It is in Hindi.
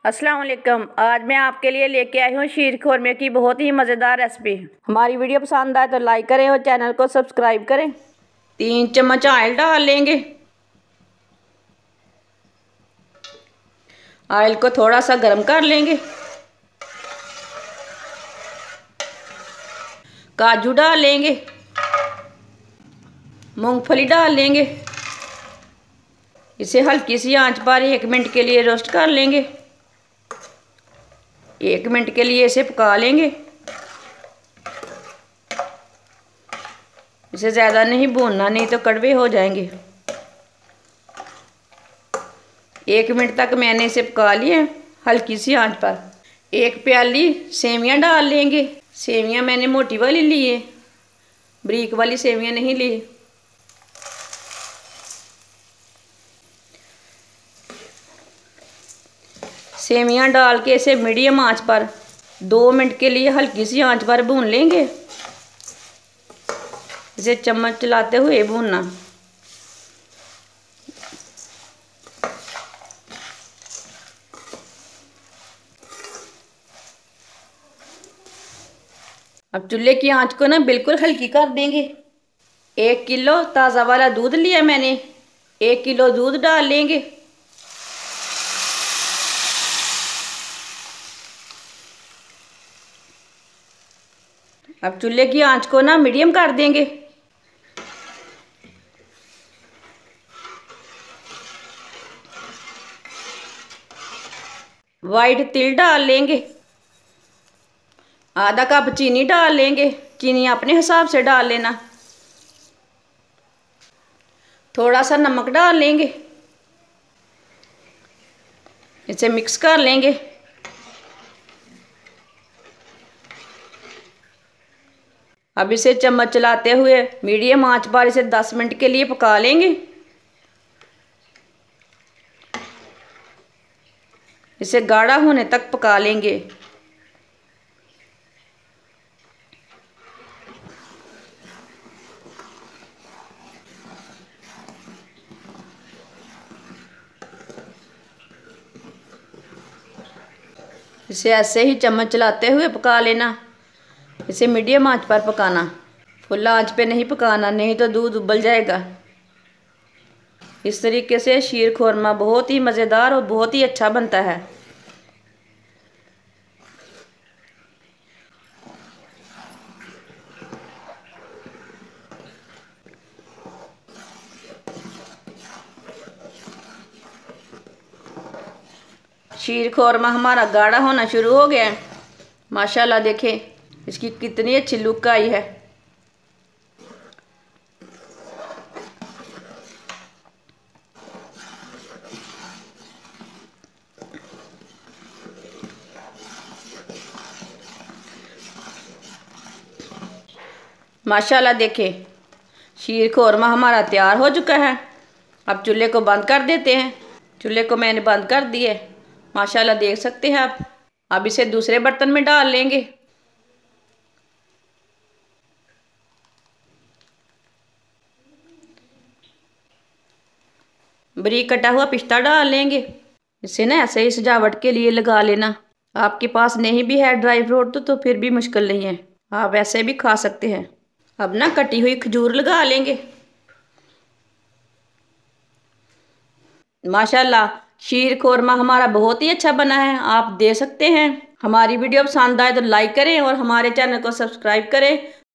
अस्सलाम वालेकुम। आज मैं आपके लिए लेके आई हूँ शीर खोरमे की बहुत ही मज़ेदार रेसिपी। हमारी वीडियो पसंद आए तो लाइक करें और चैनल को सब्सक्राइब करें। 3 चम्मच ऑयल डाल लेंगे। ऑयल को थोड़ा सा गर्म कर लेंगे। काजू डाल लेंगे। मूंगफली डाल लेंगे। इसे हल्की सी आंच पर 1 मिनट के लिए रोस्ट कर लेंगे। 1 मिनट के लिए इसे पका लेंगे। इसे ज़्यादा नहीं भूनना, नहीं तो कड़वे हो जाएंगे। 1 मिनट तक मैंने इसे पका लिया हल्की सी आंच पर। 1 प्याली सेवियां डाल लेंगे। सेवियां मैंने मोटी वाली ली है, बारीक वाली सेवियां नहीं ली। सेवियां डाल के इसे मीडियम आंच पर 2 मिनट के लिए हल्की सी आंच पर भून लेंगे। इसे चम्मच चलाते हुए भूनना। अब चूल्हे की आंच को ना बिल्कुल हल्की कर देंगे। 1 किलो ताज़ा वाला दूध लिया मैंने, 1 किलो दूध डाल लेंगे। अब चूल्हे की आंच को ना मीडियम कर देंगे। वाइट तिल डाल लेंगे। आधा कप चीनी डाल लेंगे। चीनी अपने हिसाब से डाल लेना। थोड़ा सा नमक डाल लेंगे। इसे मिक्स कर लेंगे। अब इसे चम्मच चलाते हुए मीडियम आंच पर इसे 10 मिनट के लिए पका लेंगे। इसे गाढ़ा होने तक पका लेंगे। इसे ऐसे ही चम्मच चलाते हुए पका लेना। इसे मीडियम आंच पर पकाना, फुल आंच पे नहीं पकाना, नहीं तो दूध उबल जाएगा। इस तरीके से शीर खोरमा बहुत ही मज़ेदार और बहुत ही अच्छा बनता है। शीर खोरमा हमारा गाढ़ा होना शुरू हो गया है। माशाल्लाह देखें इसकी कितनी अच्छी लुक आई है। माशाल्लाह देखें शीर खोरमा हमारा तैयार हो चुका है। अब चूल्हे को बंद कर देते हैं। चूल्हे को मैंने बंद कर दिया है। माशाल्लाह देख सकते हैं आप। अब इसे दूसरे बर्तन में डाल लेंगे। बारीक कटा हुआ पिस्ता डाल लेंगे। इसे ना ऐसे ही सजावट के लिए लगा लेना। आपके पास नहीं भी है ड्राई फ्रूट तो फिर भी मुश्किल नहीं है, आप ऐसे भी खा सकते हैं। अब ना कटी हुई खजूर लगा लेंगे। माशाल्लाह शीर खोरमा हमारा बहुत ही अच्छा बना है, आप दे सकते हैं। हमारी वीडियो पसंद आए तो लाइक करें और हमारे चैनल को सब्सक्राइब करें।